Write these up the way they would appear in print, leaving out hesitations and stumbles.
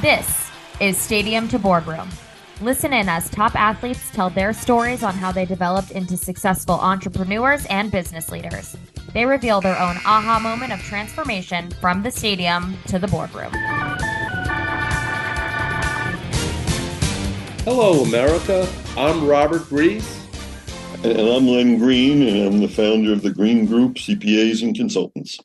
This is Stadium to Boardroom. Listen in as top athletes tell their stories on how they developed into successful entrepreneurs and business leaders. They reveal their own aha moment of transformation from the stadium to the boardroom. Hello, America. I'm Robert Reese. And I'm Len Green, and I'm the founder of the Green Group, CPAs and Consultants.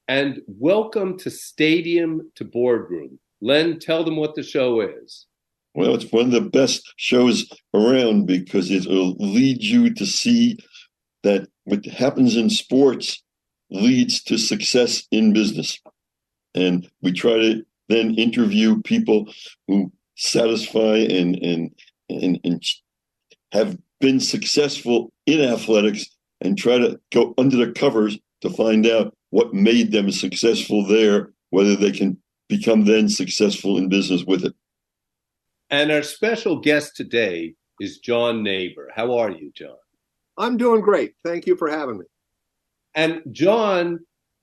And welcome to Stadium to Boardroom. Len, tell them what the show is. Well, it's one of the best shows around because it will lead you to see that what happens in sports leads to success in business. And we try to then interview people who satisfy and have been successful in athletics and try to go under the covers to find out what made them successful there, whether they can become then successful in business with it. And our special guest today is John Naber. How are you, John? I'm doing great. Thank you for having me. And John,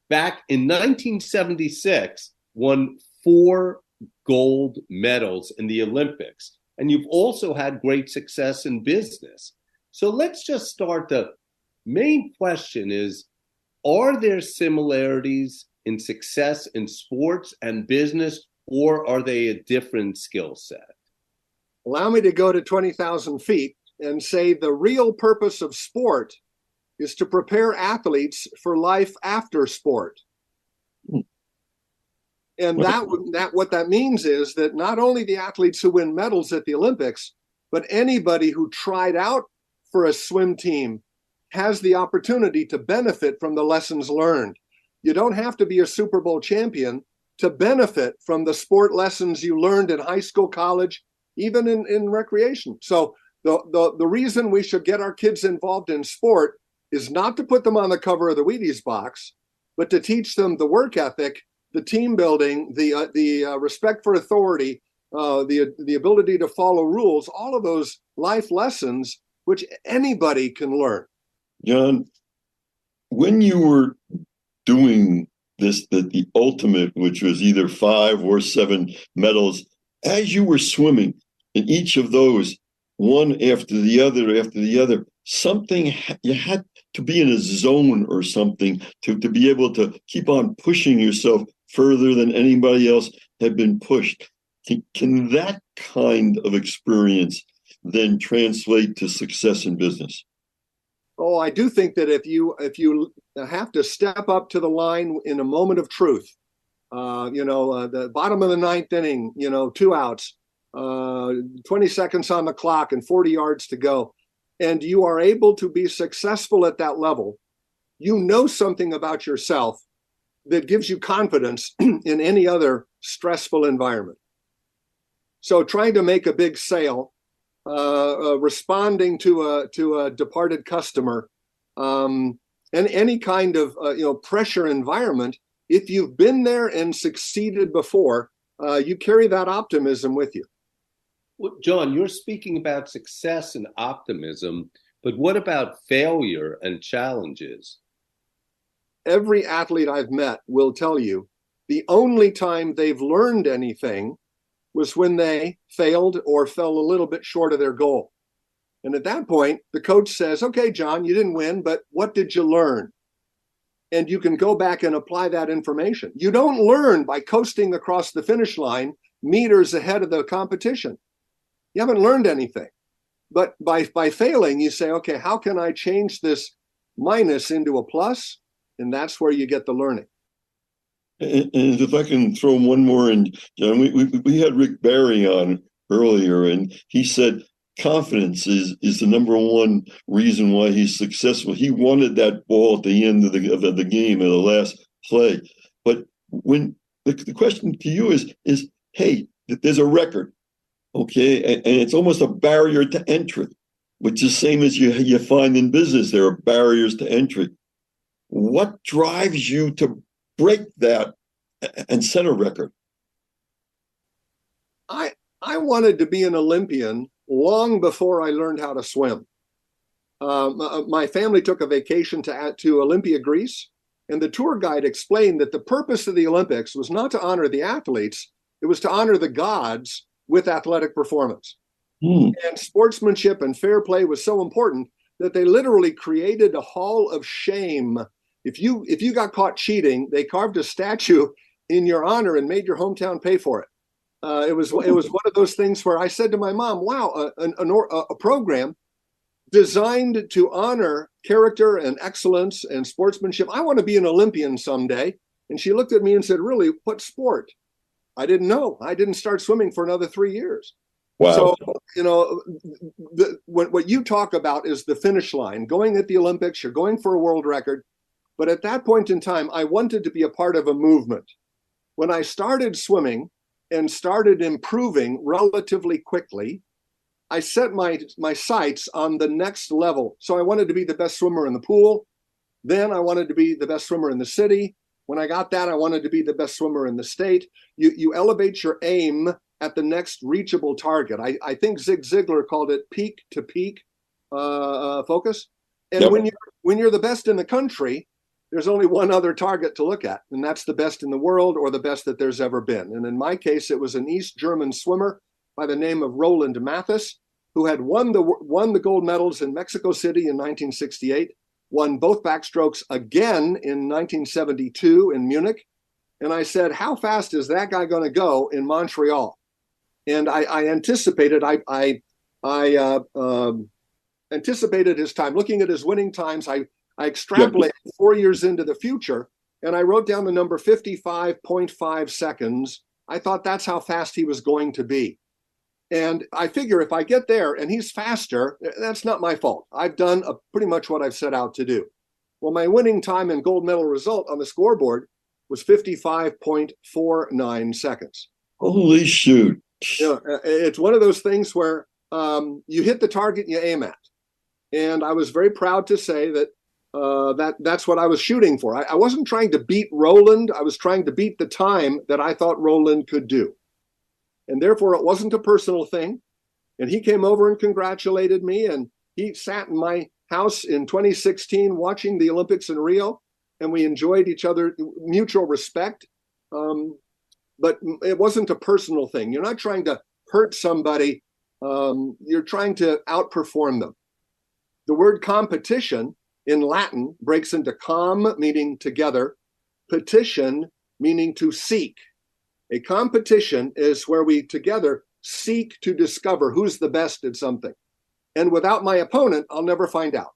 back in 1976, won 4 gold medals in the Olympics. And you've also had great success in business. So let's just start. The main question is, are there similarities in success in sports and business, or are they a different skill set? Allow me to go to 20,000 feet and say the real purpose of sport is to prepare athletes for life after sport. And what that means is that not only the athletes who win medals at the Olympics, but anybody who tried out for a swim team has the opportunity to benefit from the lessons learned. You don't have to be a Super Bowl champion to benefit from the sport lessons you learned in high school, college, even in recreation. So the reason we should get our kids involved in sport is not to put them on the cover of the Wheaties box, but to teach them the work ethic, the team building, the respect for authority, the ability to follow rules, all of those life lessons which anybody can learn. John, when you were doing this, the ultimate, which was either 5 or 7 medals, as you were swimming in each of those, one after the other, something, you had to be in a zone or something to be able to keep on pushing yourself further than anybody else had been pushed. Can that kind of experience then translate to success in business? Oh, I do think that if you have to step up to the line in a moment of truth, the bottom of the 9th inning, 2 outs, 20 seconds on the clock and 40 yards to go, and you are able to be successful at that level, you know something about yourself that gives you confidence in any other stressful environment. So trying to make a big sale, responding to a departed customer, and any kind of pressure environment, if you've been there and succeeded before, you carry that optimism with you. Well, John, you're speaking about success and optimism, but what about failure and challenges? Every athlete I've met will tell you the only time they've learned anything was when they failed or fell a little bit short of their goal. And at that point, the coach says, okay, John, you didn't win, but what did you learn? And you can go back and apply that information. You don't learn by coasting across the finish line meters ahead of the competition. You haven't learned anything. But by failing, you say, okay, how can I change this minus into a plus? And that's where you get the learning. And if I can throw one more in, John, we had Rick Barry on earlier, and he said confidence is the number one reason why he's successful. He wanted that ball at the end of the game, at the last play. But when the question to you is, hey, there's a record, okay, and it's almost a barrier to entry, which is the same as you find in business. There are barriers to entry. What drives you to break that and set a record? I wanted to be an Olympian long before I learned how to swim. My family took a vacation to Olympia, Greece, and the tour guide explained that the purpose of the Olympics was not to honor the athletes, It was to honor the gods with athletic performance. Hmm. And sportsmanship and fair play was so important that they literally created a hall of shame. If you got caught cheating, they carved a statue in your honor and made your hometown pay for it. It was one of those things where I said to my mom, "Wow, a program designed to honor character and excellence and sportsmanship. I want to be an Olympian someday." And she looked at me and said, "Really, what sport?" I didn't know. I didn't start swimming for another 3 years. Wow. So, what you talk about is the finish line. Going at the Olympics, you're going for a world record. But at that point in time, I wanted to be a part of a movement. When I started swimming and started improving relatively quickly, I set my sights on the next level. So I wanted to be the best swimmer in the pool. Then I wanted to be the best swimmer in the city. When I got that, I wanted to be the best swimmer in the state. You elevate your aim at the next reachable target. I think Zig Ziglar called it peak to peak focus. And Yep. when you're the best in the country, there's only one other target to look at, and that's the best in the world or the best that there's ever been. And in my case, it was an East German swimmer by the name of Roland Mathis, who had won the gold medals in Mexico City in 1968, won both backstrokes again in 1972 in Munich. And I said, how fast is that guy going to go in Montreal? And I anticipated, I anticipated his time. Looking at his winning times, I extrapolated 4 years into the future, and I wrote down the number 55.5 seconds. I thought that's how fast he was going to be. And I figure if I get there and he's faster, that's not my fault. I've done pretty much what I've set out to do. Well, my winning time and gold medal result on the scoreboard was 55.49 seconds. Holy shoot. It's one of those things where you hit the target you aim at. And I was very proud to say that that's what I was shooting for. I wasn't trying to beat Roland. I was trying to beat the time that I thought Roland could do. And therefore, it wasn't a personal thing. And he came over and congratulated me. And he sat in my house in 2016 watching the Olympics in Rio. And we enjoyed each other, mutual respect. But it wasn't a personal thing. You're not trying to hurt somebody. You're trying to outperform them. The word competition in Latin breaks into com, meaning together, petition, meaning to seek. A competition is where we together seek to discover who's the best at something. And without my opponent, I'll never find out.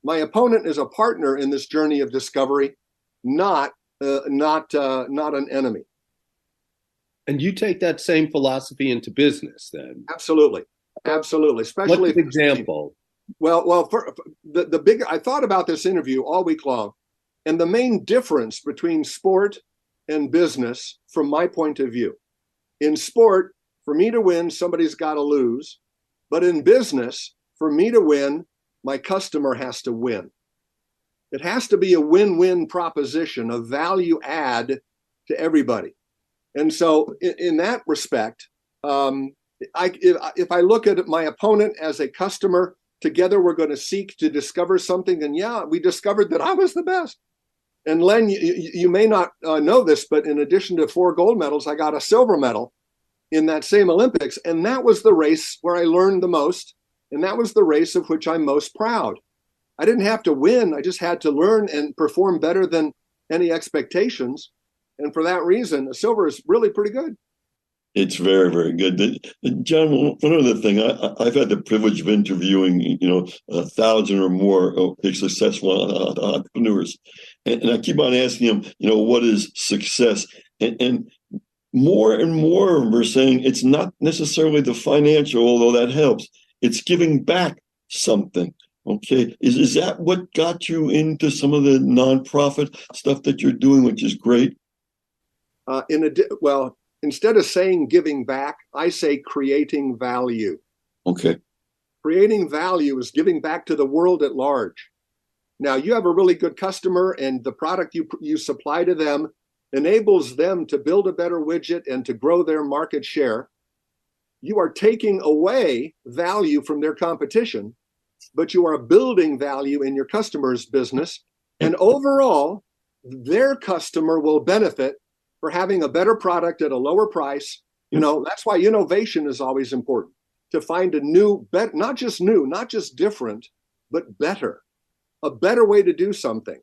My opponent is a partner in this journey of discovery, not an enemy. And you take that same philosophy into business, then? Absolutely, especially. What's an example? Well, for the big. I thought about this interview all week long, and the main difference between sport and business, from my point of view, in sport, for me to win, somebody's got to lose, but in business, for me to win, my customer has to win. It has to be a win-win proposition, a value add to everybody. And so, in that respect, if I look at my opponent as a customer, together we're going to seek to discover something. And yeah, we discovered that I was the best. And Len, you may not know this, but in addition to 4 gold medals, I got a silver medal in that same Olympics. And that was the race where I learned the most. And that was the race of which I'm most proud. I didn't have to win. I just had to learn and perform better than any expectations. And for that reason, a silver is really pretty good. It's very, very good. John, one other thing, I've had the privilege of interviewing, 1,000 or more successful entrepreneurs. And I keep on asking them, what is success? And more of them are saying it's not necessarily the financial, although that helps. It's giving back something. Okay. Is that what got you into some of the nonprofit stuff that you're doing, which is great? Instead of saying giving back, I say creating value. Okay. Creating value is giving back to the world at large. Now, you have a really good customer, and the product you supply to them enables them to build a better widget and to grow their market share. You are taking away value from their competition, but you are building value in your customer's business. And overall, their customer will benefit for having a better product at a lower price. That's why innovation is always important, to find a new, not just different, but better, a better way to do something.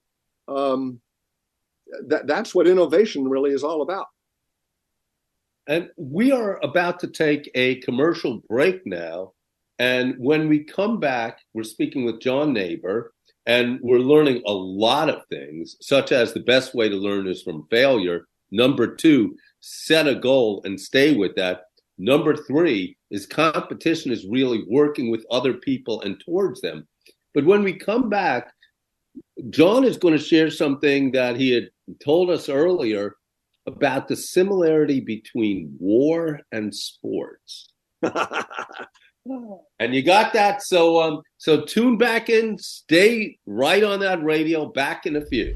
That's what innovation really is all about. And we are about to take a commercial break now. And when we come back, we're speaking with John Naber, and we're learning a lot of things, such as the best way to learn is from failure. Number 2, set a goal and stay with that. Number 3 is competition is really working with other people and towards them. But when we come back, John is going to share something that he had told us earlier about the similarity between war and sports. And you got that? So tune back in, stay right on that radio, back in a few.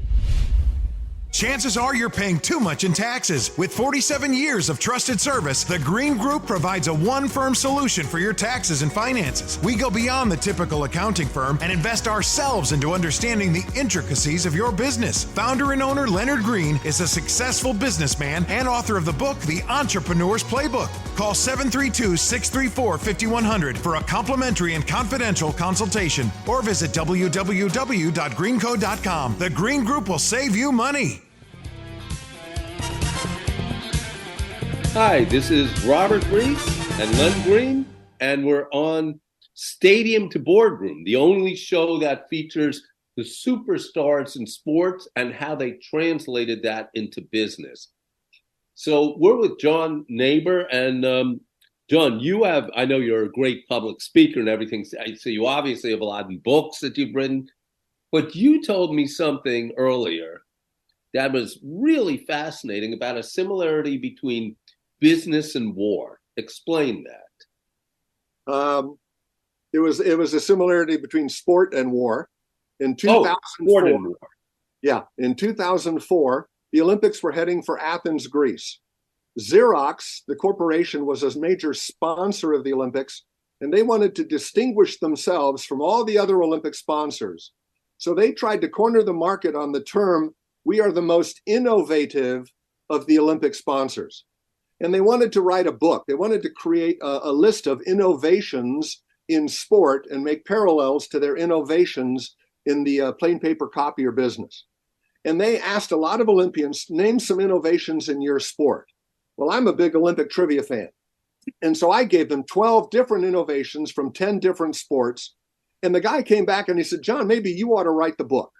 Chances are you're paying too much in taxes. With 47 years of trusted service, the Green Group provides a one-firm solution for your taxes and finances. We go beyond the typical accounting firm and invest ourselves into understanding the intricacies of your business. Founder and owner Leonard Green is a successful businessman and author of the book, The Entrepreneur's Playbook. Call 732-634-5100 for a complimentary and confidential consultation, or visit www.greenco.com. The Green Group will save you money. Hi, this is Robert Reese and Len Green, and we're on Stadium to Boardroom, the only show that features the superstars in sports and how they translated that into business. So we're with John Naber, and John, I know you're a great public speaker and everything, so you obviously have a lot of books that you've written, but you told me something earlier that was really fascinating about a similarity between business and war. Explain that. It was a similarity between sport and war. In 2004, in 2004, the Olympics were heading for Athens, Greece. Xerox, the corporation, was a major sponsor of the Olympics, and they wanted to distinguish themselves from all the other Olympic sponsors. So they tried to corner the market on the term, "We are the most innovative of the Olympic sponsors." And they wanted to write a book. They wanted to create a list of innovations in sport and make parallels to their innovations in the plain paper copier business. And they asked a lot of Olympians, name some innovations in your sport. Well, I'm a big Olympic trivia fan. And so I gave them 12 different innovations from 10 different sports. And the guy came back and he said, "John, maybe you ought to write the book."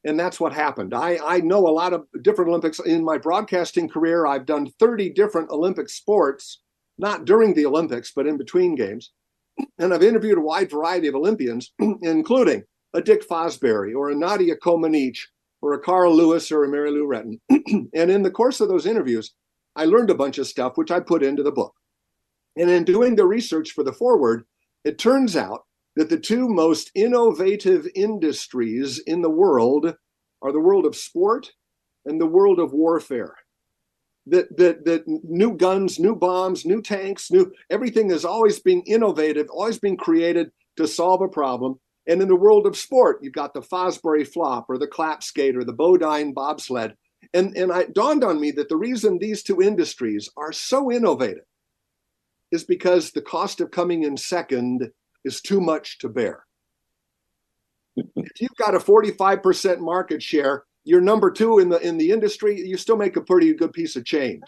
And that's what happened. I know a lot of different Olympics. In my broadcasting career, I've done 30 different Olympic sports, not during the Olympics, but in between games. And I've interviewed a wide variety of Olympians, including a Dick Fosbury or a Nadia Comaneci or a Carl Lewis or a Mary Lou Retton. And in the course of those interviews, I learned a bunch of stuff, which I put into the book. And in doing the research for the foreword, it turns out that the two most innovative industries in the world are the world of sport and the world of warfare. That new guns, new bombs, new tanks, everything is always being innovative, always being created to solve a problem. And in the world of sport, you've got the Fosbury flop or the clap skate or the Bodine bobsled. And it dawned on me that the reason these two industries are so innovative is because the cost of coming in second is too much to bear. If you've got a 45% market share, you're number 2 in the industry, you still make a pretty good piece of change.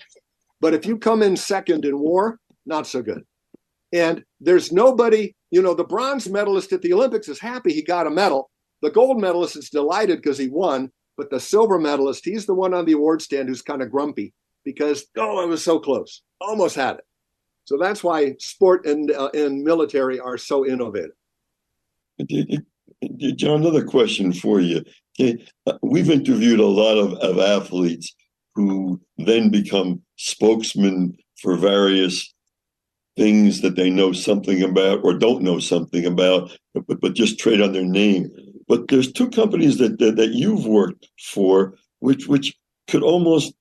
But if you come in second in war, not so good. And there's nobody, the bronze medalist at the Olympics is happy he got a medal. The gold medalist is delighted because he won. But the silver medalist, he's the one on the award stand who's kind of grumpy because, it was so close, almost had it. So that's why sport and military are so innovative. John, another question for you. Okay, we've interviewed a lot of athletes who then become spokesmen for various things that they know something about or don't know something about, but just trade on their name. But there's two companies that you've worked for, which could almost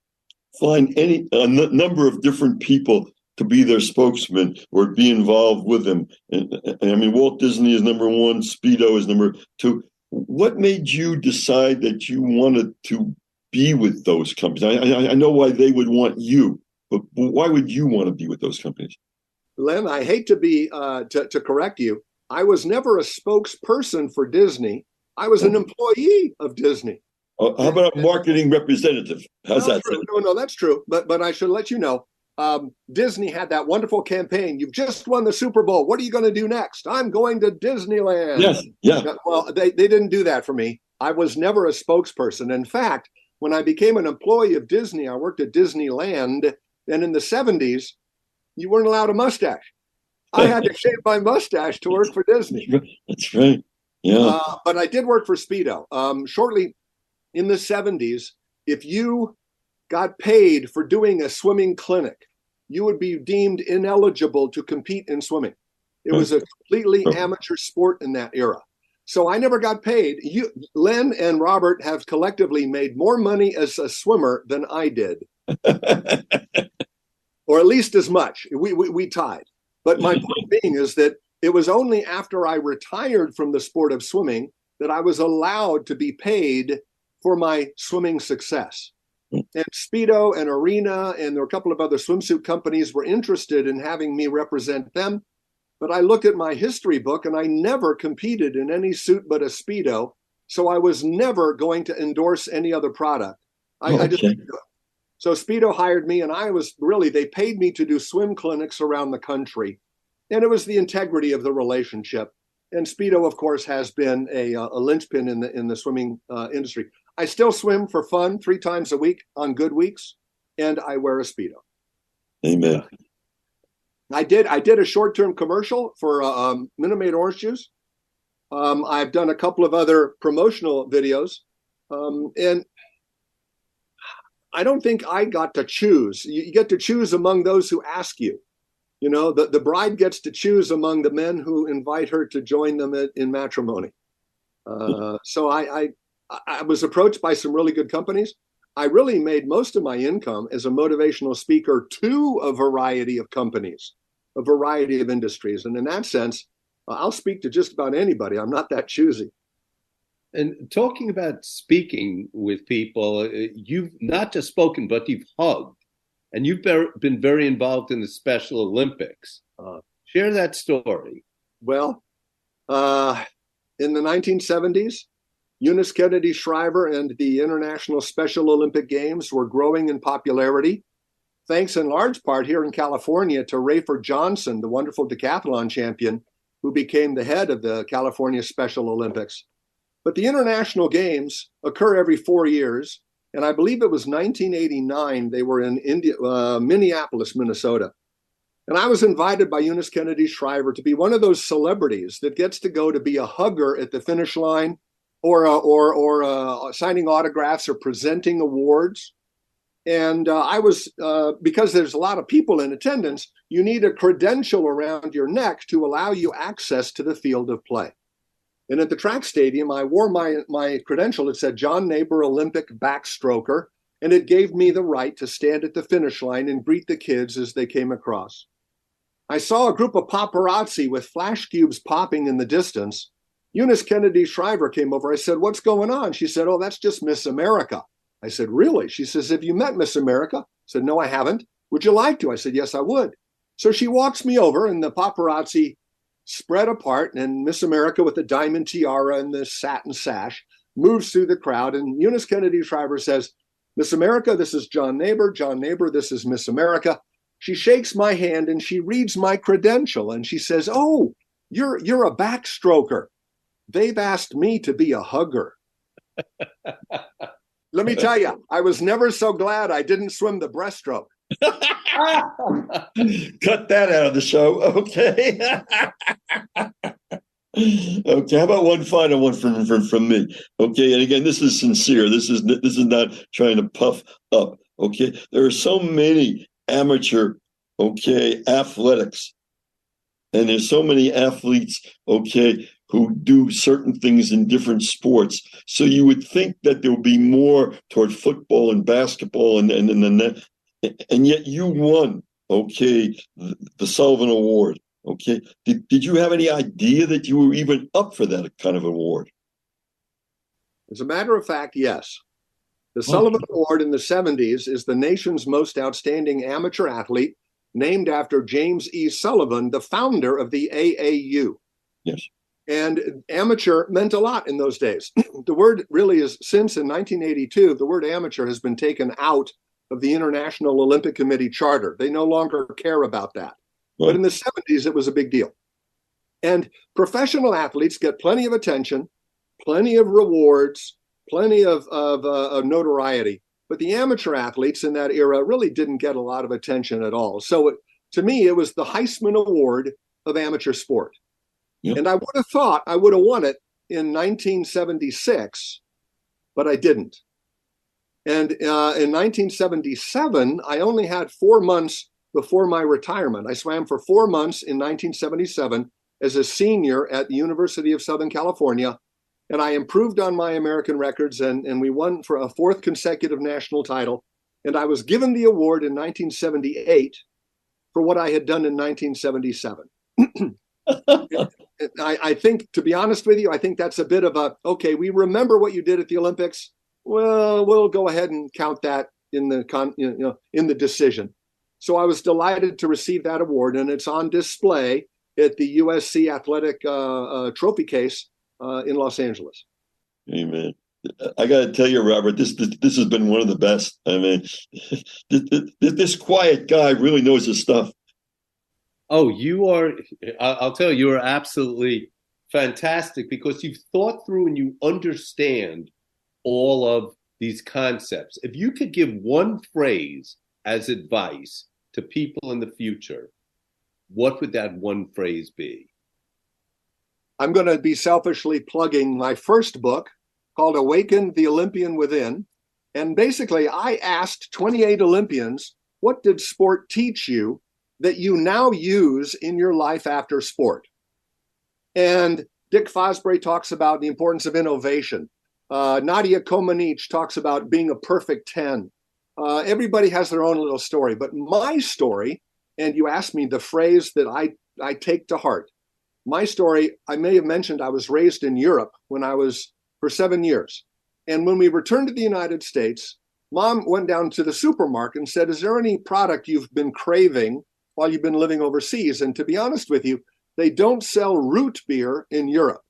find a number of different people to be their spokesman or be involved with them. And I mean, Walt Disney is number 1, Speedo is number 2. What made you decide that you wanted to be with those companies? I know why they would want you, but why would you want to be with those companies? Len, I hate to be to correct you. I was never a spokesperson for Disney. I was an employee of Disney. How about a marketing representative? How's that? No, that's true. But I should let you know, Disney had that wonderful campaign. You've just won the Super Bowl. What are you going to do next? I'm going to Disneyland. Yes, yeah. Well, they didn't do that for me. I was never a spokesperson. In fact, when I became an employee of Disney, I worked at Disneyland. And in the 70s, you weren't allowed a mustache. I had to shave my mustache to work for Disney. That's right. Yeah. But I did work for Speedo. Shortly in the 70s, if you got paid for doing a swimming clinic, you would be deemed ineligible to compete in swimming. It was a completely amateur sport in that era. So I never got paid. Len and Robert have collectively made more money as a swimmer than I did. Or at least as much. We tied. But my point being is that it was only after I retired from the sport of swimming that I was allowed to be paid for my swimming success. And Speedo and Arena and there were a couple of other swimsuit companies were interested in having me represent them. But I look at my history book and I never competed in any suit but a Speedo. So I was never going to endorse any other product. I just didn't do it. So Speedo hired me and they paid me to do swim clinics around the country. And it was the integrity of the relationship. And Speedo, of course, has been a linchpin in the swimming industry. I still swim for fun 3 times a week on good weeks, and I wear a Speedo. Amen. I did a short-term commercial for Minute Maid orange juice. I've done a couple of other promotional videos, and I don't think I got to choose. You get to choose among those who ask you. You know, the bride gets to choose among the men who invite her to join them in matrimony. So I was approached by some really good companies. I really made most of my income as a motivational speaker to a variety of companies, a variety of industries. And in that sense, I'll speak to just about anybody. I'm not that choosy. And talking about speaking with people, you've not just spoken, but you've hugged. And you've been very involved in the Special Olympics. Share that story. Well, in the 1970s, Eunice Kennedy Shriver and the International Special Olympic Games were growing in popularity, thanks in large part here in California to Rayford Johnson, the wonderful decathlon champion, who became the head of the California Special Olympics. But the International Games occur every 4 years, and I believe it was 1989. They were in Minneapolis, Minnesota. And I was invited by Eunice Kennedy Shriver to be one of those celebrities that gets to go to be a hugger at the finish line or signing autographs or presenting awards. And I was, because there's a lot of people in attendance, you need a credential around your neck to allow you access to the field of play. And at the track stadium, I wore my credential. It said John Naber, Olympic backstroker, and it gave me the right to stand at the finish line and greet the kids as they came across. I saw a group of paparazzi with flash cubes popping in the distance. Eunice Kennedy Shriver came over. I said, "What's going on?" She said, "Oh, that's just Miss America." I said, "Really?" She says, "Have you met Miss America?" I said, "No, I haven't. Would you like to?" I said, "Yes, I would." So she walks me over, and the paparazzi spread apart, and Miss America with the diamond tiara and the satin sash moves through the crowd. And Eunice Kennedy Shriver says, "Miss America, this is John Naber. John Naber, this is Miss America." She shakes my hand and she reads my credential and she says, "Oh, you're a backstroker. They've asked me to be a hugger." Let me tell you, I was never so glad I didn't swim the breaststroke. Cut that out of the show. Okay. Okay. How about one final one from me? Okay. And again, this is sincere. This is not trying to puff up. Okay. There are so many amateur, athletics, and there's so many athletes, who do certain things in different sports. So you would think that there would be more toward football and basketball and yet you won, the Sullivan Award. Okay. Did you have any idea that you were even up for that kind of award? As a matter of fact, yes. The Sullivan Award in the 70s is the nation's most outstanding amateur athlete, named after James E. Sullivan, the founder of the AAU. Yes. And amateur meant a lot in those days. The word really is, since in 1982, the word amateur has been taken out of the International Olympic Committee charter. They no longer care about that. Right. But in the 70s, it was a big deal. And professional athletes get plenty of attention, plenty of rewards, plenty of notoriety. But the amateur athletes in that era really didn't get a lot of attention at all. So to me, it was the Heisman Award of amateur sport. Yep. And I would have thought I would have won it in 1976, but I didn't. And in 1977, I only had 4 months before my retirement. I swam for 4 months in 1977 as a senior at the University of Southern California. And I improved on my American records, and we won for a 4th consecutive national title. And I was given the award in 1978 for what I had done in 1977. I think, to be honest with you, I think that's a bit of a, okay, we remember what you did at the Olympics. Well, we'll go ahead and count that in the decision. So I was delighted to receive that award, and it's on display at the USC Athletic Trophy case in Los Angeles. Amen. I got to tell you, Robert, this has been one of the best. I mean, this quiet guy really knows his stuff. Oh, you are, I'll tell you, you are absolutely fantastic because you've thought through and you understand all of these concepts. If you could give one phrase as advice to people in the future, what would that one phrase be? I'm going to be selfishly plugging my first book called Awaken the Olympian Within. And basically, I asked 28 Olympians, what did sport teach you that you now use in your life after sport? And Dick Fosbury talks about the importance of innovation. Nadia Comaneci talks about being a perfect 10. Everybody has their own little story. But my story, and you asked me the phrase that I take to heart. My story, I may have mentioned I was raised in Europe when I was for 7 years. And when we returned to the United States, Mom went down to the supermarket and said, is there any product you've been craving while you've been living overseas? And to be honest with you, they don't sell root beer in Europe.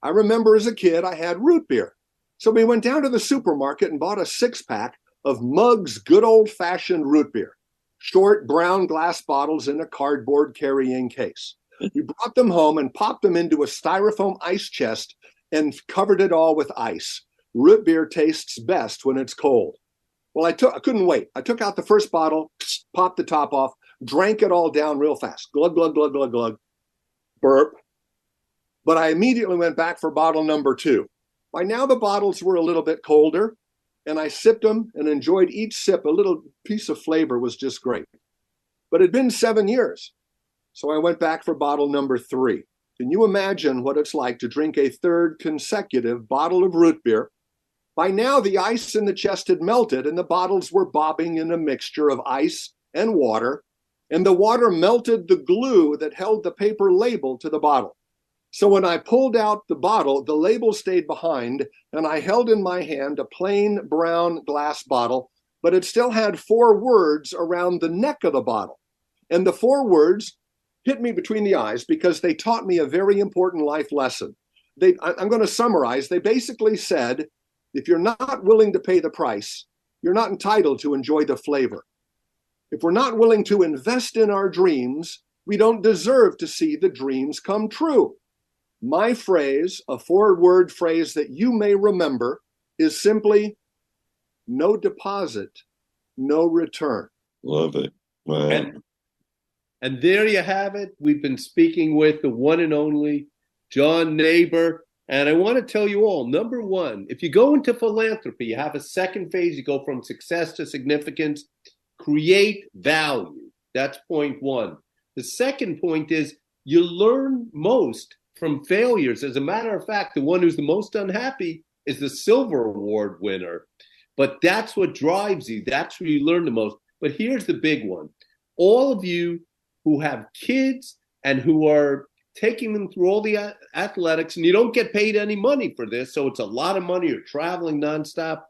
I remember as a kid, I had root beer. So we went down to the supermarket and bought a 6-pack of Muggs good old-fashioned root beer, short brown glass bottles in a cardboard carrying case. We brought them home and popped them into a styrofoam ice chest and covered it all with ice. Root beer tastes best when it's cold. Well, I couldn't wait. I took out the first bottle, popped the top off, drank it all down real fast. Glug, glug, glug, glug, glug. Burp. But I immediately went back for bottle number 2. By now, the bottles were a little bit colder, and I sipped them and enjoyed each sip. A little piece of flavor was just great. But it had been 7 years, so I went back for bottle number 3. Can you imagine what it's like to drink a 3rd consecutive bottle of root beer? By now, the ice in the chest had melted, and the bottles were bobbing in a mixture of ice and water, and the water melted the glue that held the paper label to the bottle. So when I pulled out the bottle, the label stayed behind, and I held in my hand a plain brown glass bottle, but it still had 4 words around the neck of the bottle. And the 4 words hit me between the eyes because they taught me a very important life lesson. I'm going to summarize. They basically said, if you're not willing to pay the price, you're not entitled to enjoy the flavor. If we're not willing to invest in our dreams, we don't deserve to see the dreams come true. My phrase, a 4-word phrase that you may remember, is simply, no deposit, no return. Love it. Wow. And there you have it. We've been speaking with the one and only John Naber. And I want to tell you all, number one, if you go into philanthropy, you have a second phase. You go from success to significance. Create value. That's point one. The second point is you learn most from failures. As a matter of fact, the one who's the most unhappy is the silver award winner. But that's what drives you. That's where you learn the most. But here's the big one. All of you who have kids and who are taking them through all the athletics, and you don't get paid any money for this, so it's a lot of money. You're traveling nonstop.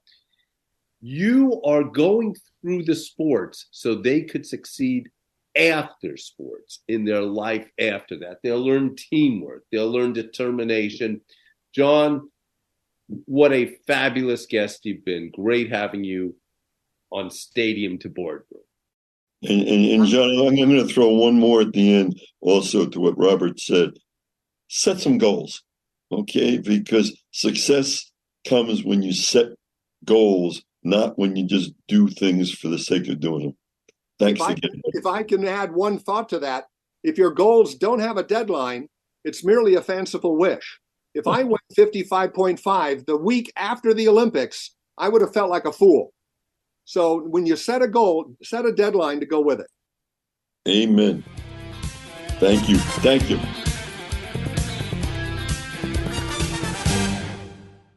You are going through the sports so they could succeed after sports in their life after that. They'll learn teamwork. They'll learn determination. John, what a fabulous guest you've been. Great having you on Stadium to Boardroom. And John, I'm going to throw one more at the end also to what Robert said. Set some goals, okay? Because success comes when you set goals, not when you just do things for the sake of doing them. Thanks again. If I can add one thought to that, if your goals don't have a deadline, it's merely a fanciful wish. If I went 55.5 the week after the Olympics, I would have felt like a fool. So when you set a goal, set a deadline to go with it. Amen. Thank you. Thank you.